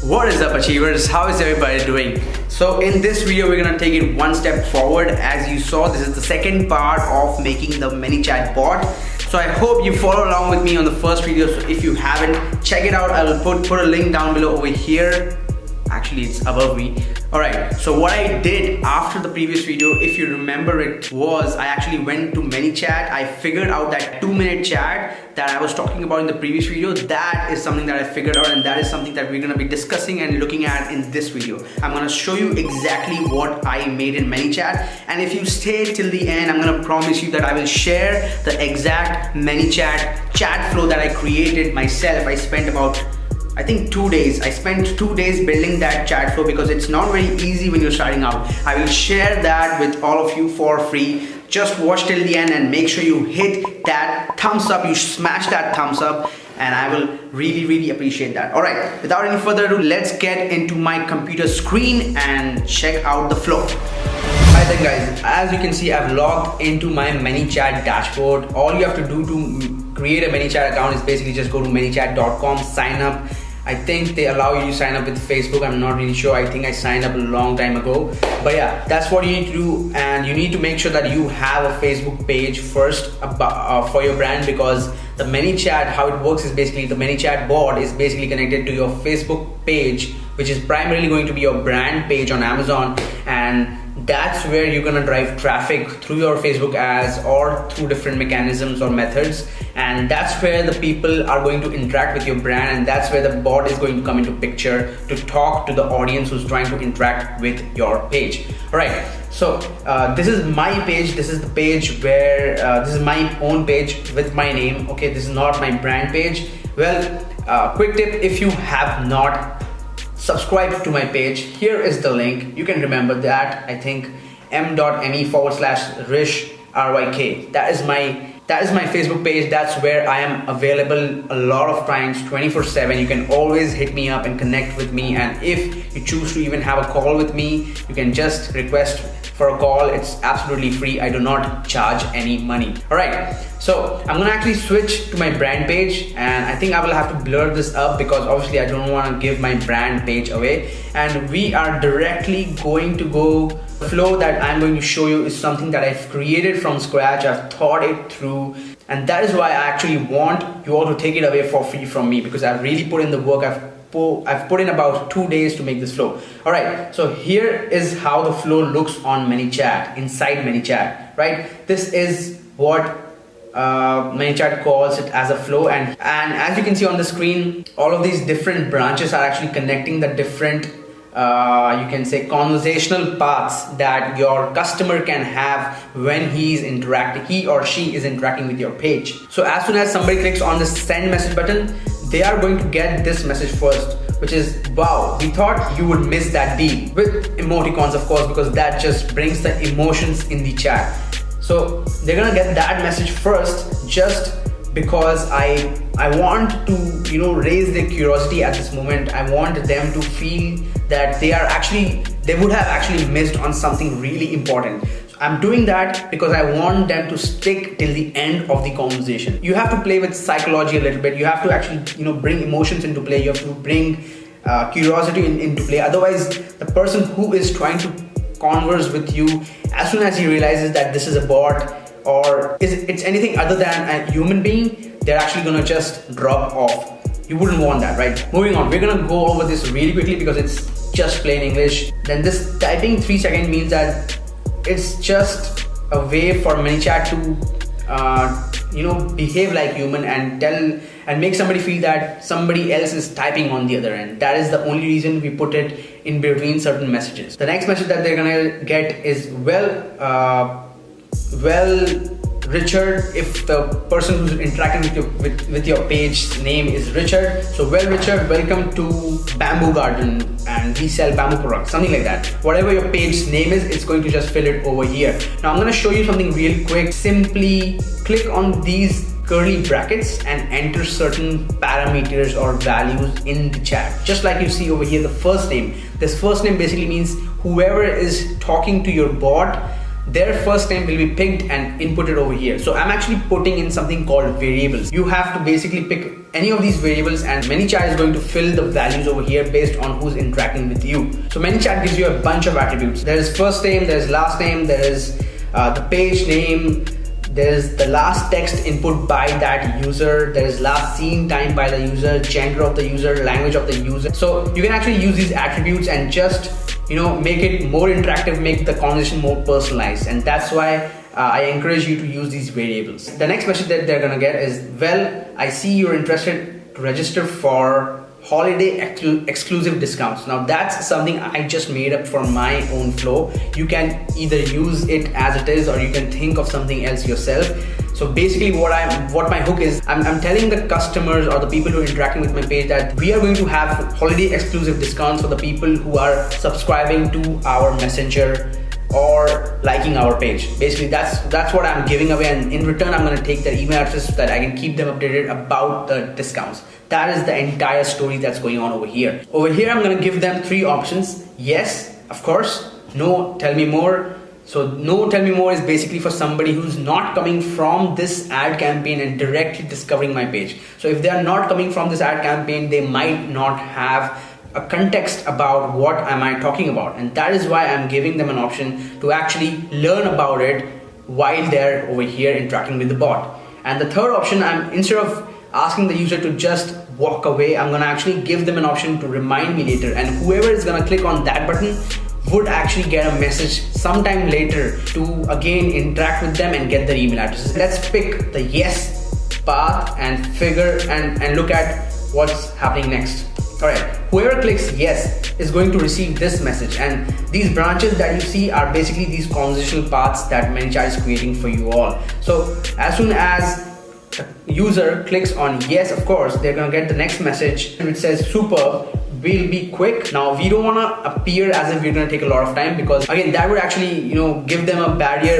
What is up, achievers? How is everybody doing? So in this video we're gonna take it one step forward. As you saw, this is the second part of making the ManyChat bot. So I hope you follow along with me on the first video. So if you haven't, check it out. I will put a link down below over here. Actually, it's above me. Alright, so what I did after the previous video, if you remember it, was I actually went to ManyChat. I figured out that 2-minute chat that I was talking about in the previous video. That is something that I figured out, and that is something that we're gonna be discussing and looking at in this video. I'm gonna show you exactly what I made in ManyChat, and if you stay till the end, I'm gonna promise you that I will share the exact ManyChat chat flow that I created myself. I spent about, I think, 2 days. I spent 2 days building that chat flow because it's not very easy when you're starting out. I will share that with all of you for free. Just watch till the end and make sure you hit that thumbs up. You smash that thumbs up, and I will really appreciate that. Alright, without any further ado, let's get into my computer screen and check out the flow. Hi there guys, as you can see, I've logged into my ManyChat dashboard. All you have to do to create a ManyChat account is basically just go to manychat.com, sign up. I think they allow you to sign up with Facebook. I'm not really sure. I think I signed up a long time ago. But yeah, that's what you need to do, and you need to make sure that you have a Facebook page first for your brand, because the ManyChat, how it works is basically the ManyChat bot is basically connected to your Facebook page, which is primarily going to be your brand page on Amazon, and that's where you're gonna drive traffic through your Facebook ads or through different mechanisms or methods, and that's where the people are going to interact with your brand, and that's where the bot is going to come into picture to talk to the audience who's trying to interact with your page. Alright, so this is my page. This is the page where this is my own page with my name. Okay, this is not my brand page. Well, quick tip, if you have not subscribe to my page, here is the link. You can remember that. I think m.me/rish_ryk. That is my Facebook page. That's where I am available a lot of times, 24/7. You can always hit me up and connect with me, and if you choose to even have a call with me, you can just request for a call. It's absolutely free. I do not charge any money. Alright, so I'm gonna actually switch to my brand page, and I think I will have to blur this up because obviously I don't want to give my brand page away, and we are directly going to go. The flow that I'm going to show you is something that I've created from scratch. I've thought it through, and that is why I actually want you all to take it away for free from me, because I've really put in the work. I've put in about 2 days to make this flow. Alright, so here is how the flow looks on ManyChat, inside ManyChat, right? This is what ManyChat calls it as a flow, and as you can see on the screen, all of these different branches are actually connecting the different you can say conversational paths that your customer can have when he or she is interacting with your page. So as soon as somebody clicks on the send message button, they are going to get this message first, which is, wow, we thought you would miss that deal, with emoticons, of course, because that just brings the emotions in the chat. So they're gonna get that message first, just because I want to, raise their curiosity at this moment. I want them to feel that they would have actually missed on something really important. So I'm doing that because I want them to stick till the end of the conversation. You have to play with psychology a little bit. You have to actually, bring emotions into play. You have to bring curiosity into play. Otherwise, the person who is trying to converse with you, as soon as he realizes that this is a bot or it's anything other than a human being, they're actually gonna just drop off. You wouldn't want that, right? Moving on, we're gonna go over this really quickly because it's just plain English. Then this typing 3 seconds means that it's just a way for ManyChat to behave like human and make somebody feel that somebody else is typing on the other end. That is the only reason we put it in between certain messages. The next message that they're gonna get is Richard, if the person who's interacting with your page name is Richard. So, well, Richard, welcome to Bamboo Garden, and we sell bamboo products, something like that. Whatever your page name is, it's going to just fill it over here. Now I'm going to show you something real quick. Simply click on these curly brackets and enter certain parameters or values in the chat. Just like you see over here, the first name. This first name basically means whoever is talking to your bot, their first name will be picked and inputted over here. So I'm actually putting in something called variables. You have to basically pick any of these variables, and ManyChat is going to fill the values over here based on who's interacting with you. So ManyChat gives you a bunch of attributes. There is first name, there is last name, there is the page name, there's the last text input by that user, there is last seen time by the user, gender of the user, language of the user. So you can actually use these attributes and just make it more interactive, make the conversation more personalized. And that's why I encourage you to use these variables. The next message that they're gonna get is, well, I see you're interested to register for holiday exclusive discounts. Now that's something I just made up for my own flow. You can either use it as it is, or you can think of something else yourself. So basically what my hook is, I'm telling the customers or the people who are interacting with my page that we are going to have holiday exclusive discounts for the people who are subscribing to our messenger or liking our page. Basically that's what I'm giving away, and in return I'm going to take their email address so that I can keep them updated about the discounts. That is the entire story that's going on over here. Over here I'm going to give them 3 options. Yes, of course. No, tell me more. So no, tell me more is basically for somebody who's not coming from this ad campaign and directly discovering my page. So if they are not coming from this ad campaign, they might not have a context about what am I talking about, and that is why I'm giving them an option to actually learn about it while they're over here interacting with the bot. And the third option, instead of asking the user to just walk away, I'm gonna actually give them an option to remind me later, and whoever is gonna click on that button would actually get a message sometime later to again interact with them and get their email addresses. Let's pick the yes path and figure and look at what's happening next. Alright, whoever clicks yes is going to receive this message, and these branches that you see are basically these conversational paths that ManyChat is creating for you all. So as soon as a user clicks on yes, of course, they're gonna get the next message which says super, will be quick. Now we don't want to appear as if we're going to take a lot of time, because again that would actually give them a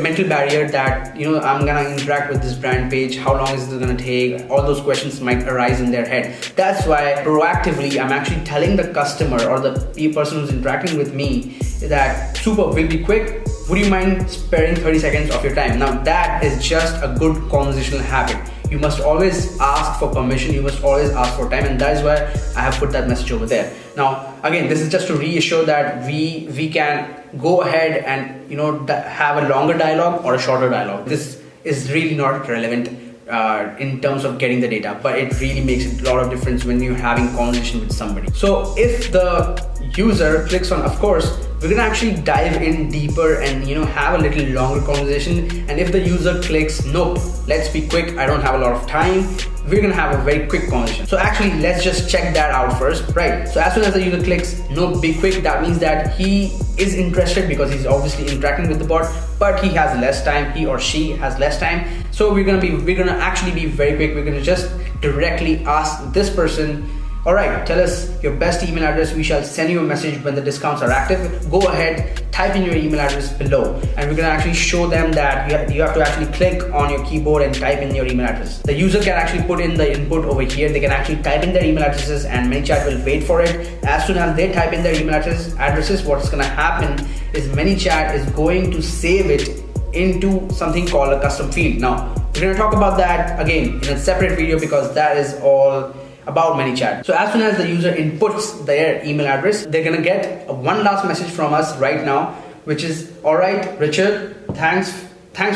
mental barrier that I'm gonna interact with this brand page, how long is it going to take, all those questions might arise in their head. That's why proactively I'm actually telling the customer or the person who's interacting with me that super, will be quick, would you mind sparing 30 seconds of your time. Now that is just a good conversational habit. You must always ask for permission, you must always ask for time, and that is why I have put that message over there. Now again, this is just to reassure that we can go ahead and have a longer dialogue or a shorter dialogue. This is really not relevant in terms of getting the data, but it really makes a lot of difference when you're having conversation with somebody. So if the user clicks on of course, we're gonna actually dive in deeper and have a little longer conversation. And if the user clicks nope, let's be quick, I don't have a lot of time, we're gonna have a very quick conversation. So actually let's just check that out first, right? So as soon as the user clicks nope, be quick, that means that he is interested because he's obviously interacting with the bot, but he has less time, he or she has less time. So we're gonna actually be very quick. We're gonna just directly ask this person, alright, tell us your best email address, we shall send you a message when the discounts are active. Go ahead, type in your email address below, and we're gonna actually show them that you have to actually click on your keyboard and type in your email address. The user can actually put in the input over here, they can actually type in their email addresses and ManyChat will wait for it. As soon as they type in their email addresses, what's gonna happen is ManyChat is going to save it into something called a custom field. Now, we're gonna talk about that again in a separate video because that is all about ManyChat. So as soon as the user inputs their email address, they're gonna get one last message from us right now, which is, alright Richard, thanks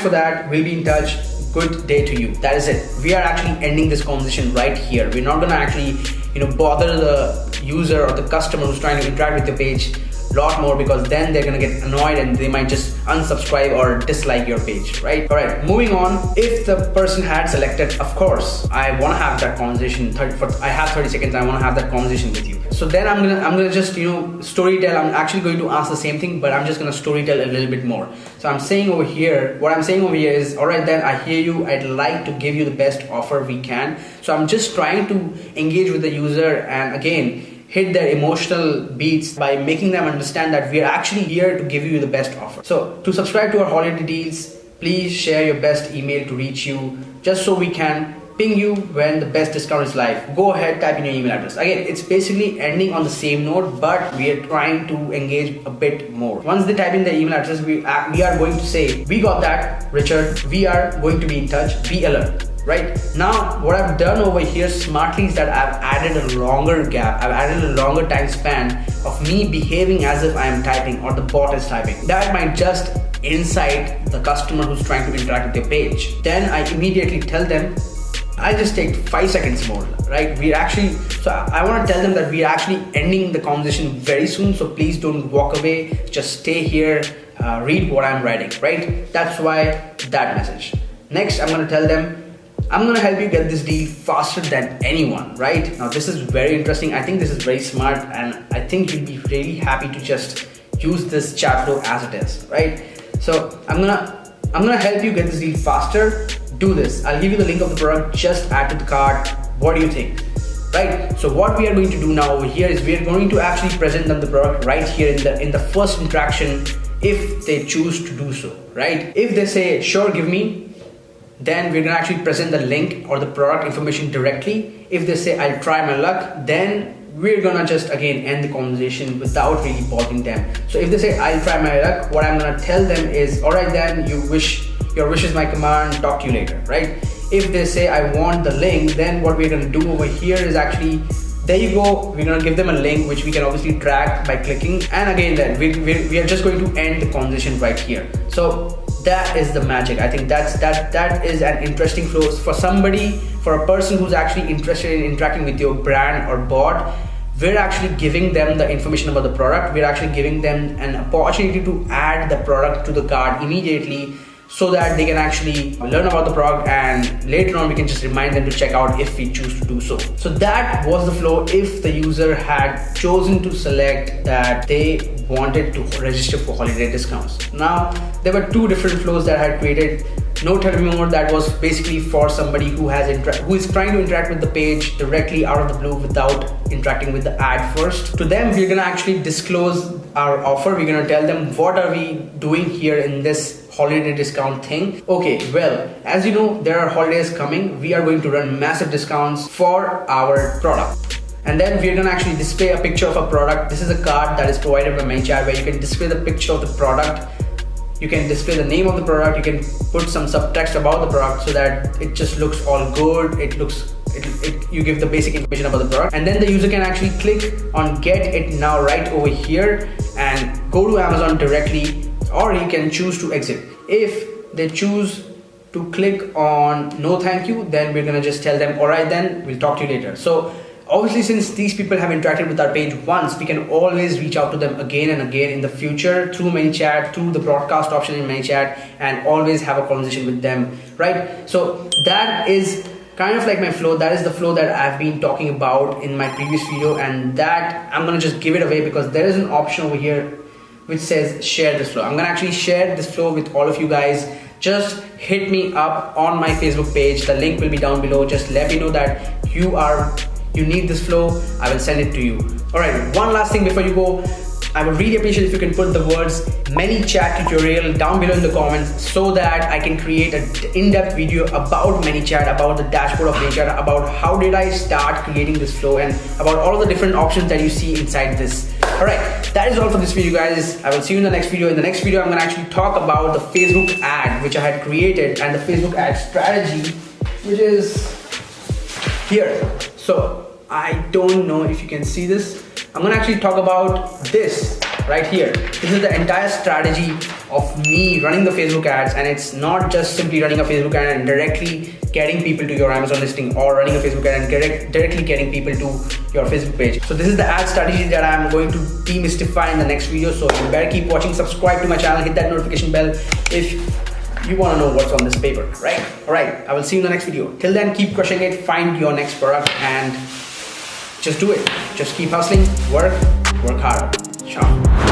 for that, we'll be in touch, good day to you. That is it. We are actually ending this conversation right here. We're not gonna actually bother the user or the customer who's trying to interact with the page lot more, because then they're gonna get annoyed and they might just unsubscribe or dislike your page, right? Alright, moving on. If the person had selected, of course, I wanna have that conversation, I have 30 seconds, I wanna have that conversation with you. So then I'm gonna just story tell. I'm actually going to ask the same thing, but I'm just gonna story tell a little bit more. So what I'm saying over here is, alright then, I hear you, I'd like to give you the best offer we can. So I'm just trying to engage with the user and again hit their emotional beats by making them understand that we are actually here to give you the best offer. So to subscribe to our holiday deals, please share your best email to reach you, just so we can ping you when the best discount is live. Go ahead, type in your email address. Again, it's basically ending on the same note, but we are trying to engage a bit more. Once they type in their email address, we are going to say, we got that, Richard. We are going to be in touch. Be alert. Right now, what I've done over here smartly is that I've added a longer gap. I've added a longer time span of me behaving as if I am typing or the bot is typing. That might just incite the customer who's trying to interact with your page. Then I immediately tell them, I'll just take 5 seconds more, right? So I want to tell them that we're actually ending the conversation very soon. So please don't walk away. Just stay here, read what I'm writing, right? That's why that message. Next, I'm going to tell them, I'm going to help you get this deal faster than anyone, right? Now, this is very interesting. I think this is very smart, and I think you'll be really happy to just use this chat flow as it is, right? So I'm gonna help you get this deal faster. Do this. I'll give you the link of the product. Just add to the cart. What do you think? Right? So what we are going to do now over here is we are going to actually present them the product right here in the first interaction, if they choose to do so, right? If they say, sure, give me, then we're gonna actually present the link or the product information directly. If they say, I'll try my luck, then we're gonna just again end the conversation without really bothering them. So if they say, I'll try my luck, what I'm gonna tell them is, all right then, your wish is my command, talk to you later, right? If they say, I want the link, then what we're gonna do over here is actually, there you go, we're gonna give them a link which we can obviously track by clicking, and again then we are just going to end the conversation right here. So that is the magic. I think that is an interesting flow for somebody, for a person who's actually interested in interacting with your brand or bot. We're actually giving them the information about the product. We're actually giving them an opportunity to add the product to the cart immediately, so that they can actually learn about the product, and later on we can just remind them to check out if we choose to do so. So that was the flow if the user had chosen to select that they wanted to register for holiday discounts. Now, there were two different flows that I had created. No Tell Me More, that was basically for somebody who is trying to interact with the page directly out of the blue without interacting with the ad first. To them, we're gonna actually disclose our offer. We're gonna tell them what are we doing here in this holiday discount thing. Okay, well, as you know, there are holidays coming. We are going to run massive discounts for our product. And then we're gonna actually display a picture of a product. This is a card that is provided by ManyChat where you can display the picture of the product. You can display the name of the product. You can put some subtext about the product so that it just looks all good. You give the basic information about the product, and then the user can actually click on get it now right over here and go to Amazon directly, or you can choose to exit. If they choose to click on no thank you, then we're gonna just tell them, all right then, we'll talk to you later. So obviously, since these people have interacted with our page once, we can always reach out to them again and again in the future through ManyChat, through the broadcast option in ManyChat, and always have a conversation with them, right? So that is kind of like my flow. That is the flow that I've been talking about in my previous video, and that I'm gonna just give it away because there is an option over here which says share this flow. I'm gonna actually share this flow with all of you guys. Just hit me up on my Facebook page. The link will be down below. Just let me know that you need this flow. I will send it to you. All right, one last thing before you go. I would really appreciate if you can put the words ManyChat tutorial down below in the comments so that I can create an in-depth video about ManyChat, about the dashboard of ManyChat, about how did I start creating this flow, and about all of the different options that you see inside this. All right, that is all for this video, guys. I will see you in the next video. In the next video, I'm gonna actually talk about the Facebook ad which I had created and the Facebook ad strategy, which is here. So I don't know if you can see this. I'm gonna actually talk about this right here. This is the entire strategy of me running the Facebook ads, and it's not just simply running a Facebook ad and directly getting people to your Amazon listing, or running a Facebook ad and directly getting people to your Facebook page. So this is the ad strategy that I'm going to demystify in the next video. So you better keep watching, subscribe to my channel, hit that notification bell if you want to know what's on this paper, right? All right, I will see you in the next video. Till then, keep crushing it, find your next product, and just do it. Just keep hustling, work hard. Ciao.